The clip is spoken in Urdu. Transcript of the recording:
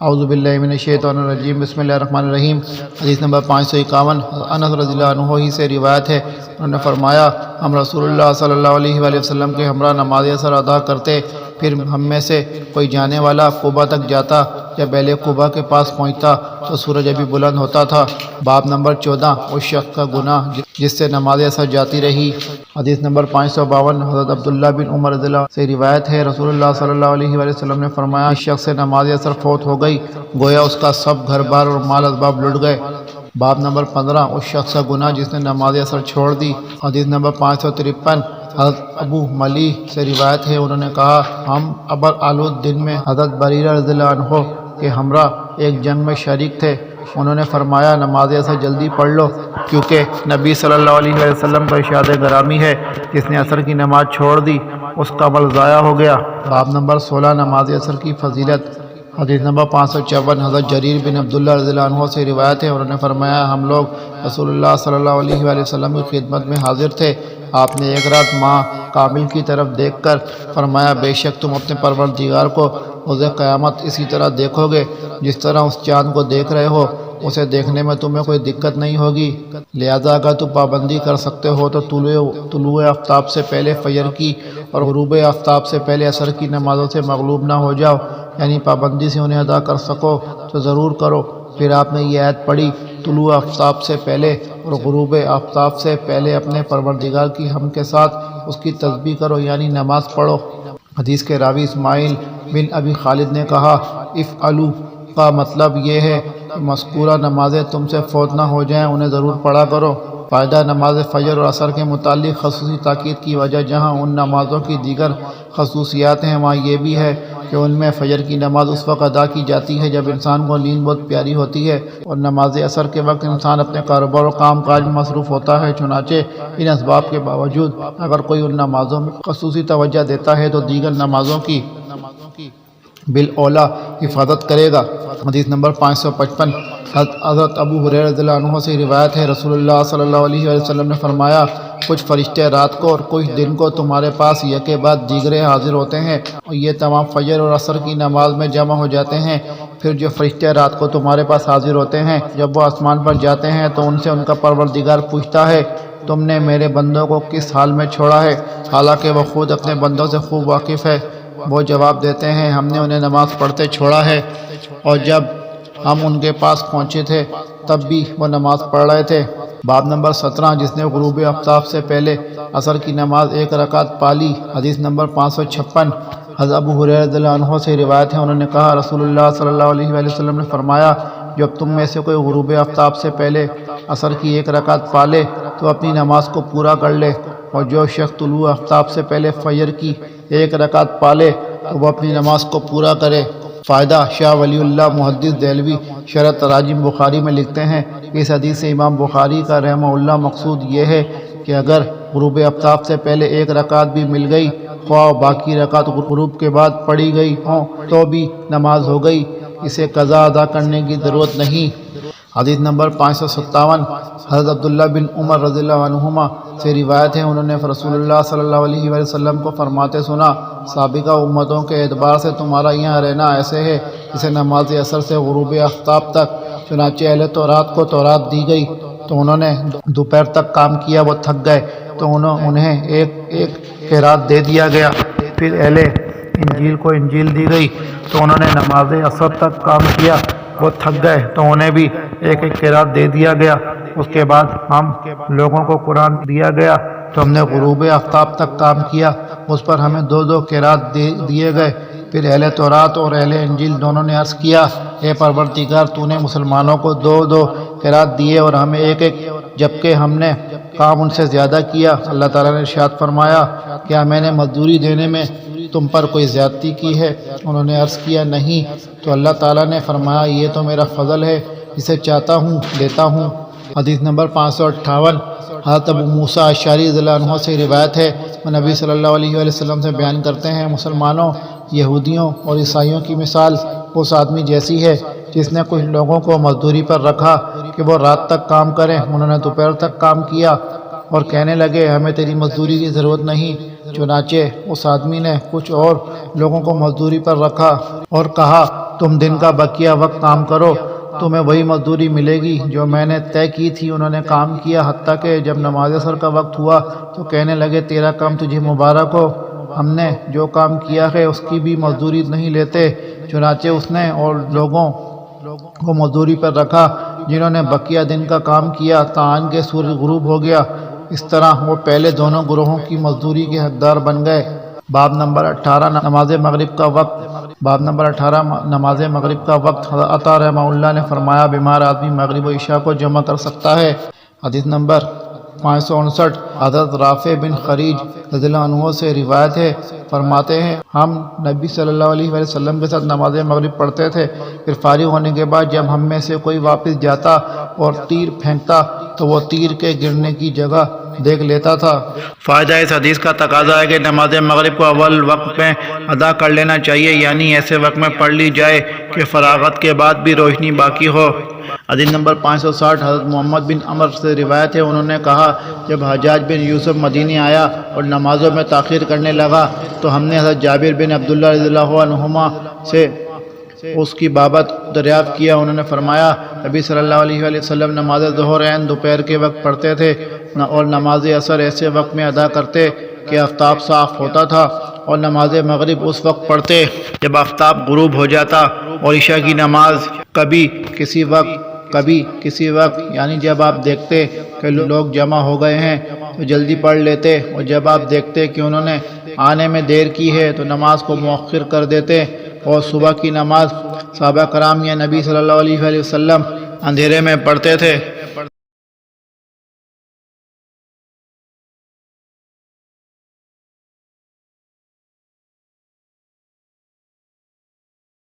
اعوذ باللہ من الشیطان الرجیم، بسم اللہ الرحمن الرحیم۔ حدیث نمبر 551، انس رضی اللہ عنہ ہی سے روایت ہے، انہوں نے فرمایا ہم رسول اللہ صلی اللہ علیہ وآلہ وسلم کے ہمراہ نماز اثر ادا کرتے، پھر ہم میں سے کوئی جانے والا قبا تک جاتا، جب اہل قبا کے پاس پہنچتا تو سورج ابھی بلند ہوتا تھا۔ باب نمبر 14، اس شخص کا گناہ جس سے نماز اثر جاتی رہی۔ حدیث نمبر 552، حضرت عبداللہ بن عمر رضی اللہ عنہ سے روایت ہے، رسول اللہ صلی اللہ علیہ وآلہ وسلم نے فرمایا اس شخص سے نماز اثر فوت ہو گئی، گویا اس کا سب گھر بار اور مال اسباب لٹ گئے۔ باب نمبر 15، اس شخص کا گناہ جس نے نماز اثر چھوڑ دی۔ حدیث نمبر 553، حضرت ابو ملی سے روایت ہے، انہوں نے کہا ہم ابر آلود دن میں حضرت بریرہ رضی اللہ عنہ کے ہمراہ ایک جنگ میں شریک تھے۔ انہوں نے فرمایا نماز اثر جلدی پڑھ لو، کیونکہ نبی صلی اللہ علیہ وسلم کا ارشاد گرامی ہے جس نے عصر کی نماز چھوڑ دی اس کا عمل ضائع ہو گیا۔ باب نمبر 16، نماز اثر کی فضیلت۔ حدیث نمبر 554، حضرت جریر بن عبداللہ رضی اللہ عنہ سے روایت ہے، انہوں نے فرمایا ہم لوگ رسول اللہ صلی اللہ علیہ وآلہ وسلم کی خدمت میں حاضر تھے، آپ نے ایک رات ماہ کامل کی طرف دیکھ کر فرمایا بے شک تم اپنے پروردگار کو روز قیامت اسی طرح دیکھو گے جس طرح اس چاند کو دیکھ رہے ہو، اسے دیکھنے میں تمہیں کوئی دقت نہیں ہوگی، لہذا اگر تم پابندی کر سکتے ہو تو طلوع آفتاب سے پہلے فجر کی اور غروب آفتاب سے پہلے عصر کی نمازوں سے مغلوب نہ ہو جاؤ، یعنی پابندی سے انہیں ادا کر سکو تو ضرور کرو۔ پھر آپ نے یہ آیت پڑھی طلوع آفتاب سے پہلے اور غروب آفتاب سے پہلے اپنے پروردگار کی حمد کے ساتھ اس کی تسبیح کرو، یعنی نماز پڑھو۔ حدیث کے راوی اسماعیل بن ابی خالد نے کہا افعلوا کا مطلب یہ ہے کہ مذکورہ نمازیں تم سے فوت نہ ہو جائیں، انہیں ضرور پڑھا کرو۔ فائدہ نماز فجر اور عصر کے متعلق خصوصی تاکید کی وجہ جہاں ان نمازوں کی دیگر خصوصیات ہیں وہاں یہ بھی ہے کہ ان میں فجر کی نماز اس وقت ادا کی جاتی ہے جب انسان کو نیند بہت پیاری ہوتی ہے، اور نماز عصر کے وقت انسان اپنے کاروبار اور کام کاج میں مصروف ہوتا ہے۔ چنانچہ ان اسباب کے باوجود اگر کوئی ان نمازوں میں خصوصی توجہ دیتا ہے تو دیگر نمازوں کی بالاولیٰ حفاظت کرے گا۔ حدیث نمبر 555، حضرت ابو ہریرہ رضی اللہ عنہ سے روایت ہے، رسول اللہ صلی اللہ علیہ وآلہ وسلم نے فرمایا کچھ فرشتے رات کو اور کچھ دن کو تمہارے پاس یکے بعد دیگرے حاضر ہوتے ہیں، اور یہ تمام فجر اور عصر کی نماز میں جمع ہو جاتے ہیں۔ پھر جو فرشتے رات کو تمہارے پاس حاضر ہوتے ہیں جب وہ آسمان پر جاتے ہیں تو ان سے ان کا پروردگار پوچھتا ہے تم نے میرے بندوں کو کس حال میں چھوڑا ہے، حالانکہ وہ خود اپنے بندوں سے خوب واقف ہے۔ وہ جواب دیتے ہیں ہم نے انہیں نماز پڑھتے چھوڑا ہے، اور جب ہم ان کے پاس پہنچے تھے تب بھی وہ نماز پڑھ رہے تھے۔ باب نمبر 17، جس نے غروب آفتاب سے پہلے عصر کی نماز ایک رکعت پالی۔ حدیث نمبر 556، حضرت ابو ہریرہ رضی اللہ عنہ سے روایت ہے، انہوں نے کہا رسول اللہ صلی اللہ علیہ وآلہ وسلم نے فرمایا جب تم میں سے کوئی غروب آفتاب سے پہلے عصر کی ایک رکعت پالے تو اپنی نماز کو پورا کر لے، اور جو شخص طلوع آفتاب سے پہلے فجر کی ایک رکعت پالے تو وہ اپنی نماز کو پورا کرے۔ فائدہ شاہ ولی اللہ محدث دہلوی شرح تراجم بخاری میں لکھتے ہیں اس حدیث سے امام بخاری کا رحمہ اللہ مقصود یہ ہے کہ اگر غروب آفتاب سے پہلے ایک رکعت بھی مل گئی خواہ باقی رکعت غروب کے بعد پڑھی گئی ہوں تو بھی نماز ہو گئی، اسے قضا ادا کرنے کی ضرورت نہیں۔ حدیث نمبر 557، حضرت عبداللہ بن عمر رضی اللہ عنہما سے روایت ہے، انہوں نے رسول اللہ صلی اللہ علیہ وآلہ وسلم کو فرماتے سنا سابقہ امتوں کے اعتبار سے تمہارا یہاں رہنا ایسے ہے جسے نماز عصر سے غروب آفتاب تک، چنانچہ اہل تورات کو تورات دی گئی تو انہوں نے دوپہر تک کام کیا، وہ تھک گئے تو انہیں ایک قرات دے دیا گیا، پھر اہل انجیل کو انجیل دی گئی تو انہوں نے نماز عصر تک کام کیا، وہ تھک گئے تو انہیں بھی ایک قرات دے دیا گیا، اس کے بعد ہم لوگوں کو قرآن دیا گیا تو ہم نے غروب آفتاب تک کام کیا، اس پر ہمیں دو قرات دیے گئے۔ پھر اہل تورات اور اہل انجیل دونوں نے عرض کیا اے پروردگار تو نے مسلمانوں کو دو قرات دیے اور ہمیں ایک جبکہ ہم نے کام ان سے زیادہ کیا۔ اللہ تعالیٰ نے ارشاد فرمایا کیا میں نے مزدوری دینے میں تم پر کوئی زیادتی کی ہے؟ انہوں نے عرض کیا نہیں، تو اللہ تعالیٰ نے فرمایا یہ تو میرا فضل ہے، جسے چاہتا ہوں دیتا ہوں۔ حدیث نمبر 558، حضرت ابو موسیٰ اشعری رضی اللہ عنہ سے روایت ہے، وہ نبی صلی اللہ علیہ وآلہ وسلم سے بیان کرتے ہیں مسلمانوں، یہودیوں اور عیسائیوں کی مثال اس آدمی جیسی ہے جس نے کچھ لوگوں کو مزدوری پر رکھا کہ وہ رات تک کام کریں، انہوں نے دوپہر تک کام کیا اور کہنے لگے ہمیں تیری مزدوری کی ضرورت نہیں، چنانچہ اس آدمی نے کچھ اور لوگوں کو مزدوری پر رکھا اور کہا تم دن کا بقیہ وقت کام کرو، تمہیں وہی مزدوری ملے گی جو میں نے طے کی تھی۔ انہوں نے کام کیا، حتیٰ کہ جب نماز عصر کا وقت ہوا تو کہنے لگے تیرا کام تجھے مبارک ہو، ہم نے جو کام کیا ہے اس کی بھی مزدوری نہیں لیتے۔ چنانچہ اس نے اور لوگوں کو مزدوری پر رکھا جنہوں نے بقیہ دن کا کام کیا تاں کہ سورج غروب ہو گیا۔ اس طرح وہ پہلے دونوں گروہوں کی مزدوری کے حقدار بن گئے۔ باب نمبر 18 نماز مغرب کا وقت۔ باب نمبر 18 نماز مغرب کا وقت۔ حضرت عطا رحمہ اللہ نے فرمایا بیمار آدمی مغرب و عشاء کو جمع کر سکتا ہے۔ حدیث نمبر 559 حضرت رافع بن خریج رضی اللہ عنہ سے روایت ہے، فرماتے ہیں ہم نبی صلی اللہ علیہ وسلم کے ساتھ نماز مغرب پڑھتے تھے، پھر فارغ ہونے کے بعد جب ہم میں سے کوئی واپس جاتا اور تیر پھینکتا تو وہ تیر کے گرنے کی جگہ دیکھ لیتا تھا۔ فائدہ اس حدیث کا تقاضا ہے کہ نماز مغرب کو اول وقت میں ادا کر لینا چاہیے، یعنی ایسے وقت میں پڑھ لی جائے کہ فراغت کے بعد بھی روشنی باقی ہو۔ حدیث نمبر 560 حضرت محمد بن عمر سے روایت ہے، انہوں نے کہا جب حجاج بن یوسف مدینے آیا اور نمازوں میں تاخیر کرنے لگا تو ہم نے حضرت جابر بن عبداللہ رضی اللہ عنہما سے اس کی بابت دریافت کیا۔ انہوں نے فرمایا نبی صلی اللہ علیہ وسلم نماز ظہر عین دوپہر کے وقت پڑھتے تھے اور نماز عصر ایسے وقت میں ادا کرتے کہ آفتاب صاف ہوتا تھا، اور نماز مغرب اس وقت پڑھتے جب آفتاب غروب ہو جاتا، اور عشاء کی نماز کبھی کسی وقت یعنی جب آپ دیکھتے کہ لوگ جمع ہو گئے ہیں تو جلدی پڑھ لیتے، اور جب آپ دیکھتے کہ انہوں نے آنے میں دیر کی ہے تو نماز کو مؤخر کر دیتے۔ اور صبح کی نماز صحابہ کرام یا نبی صلی اللہ علیہ وسلم اندھیرے میں پڑھتے تھے۔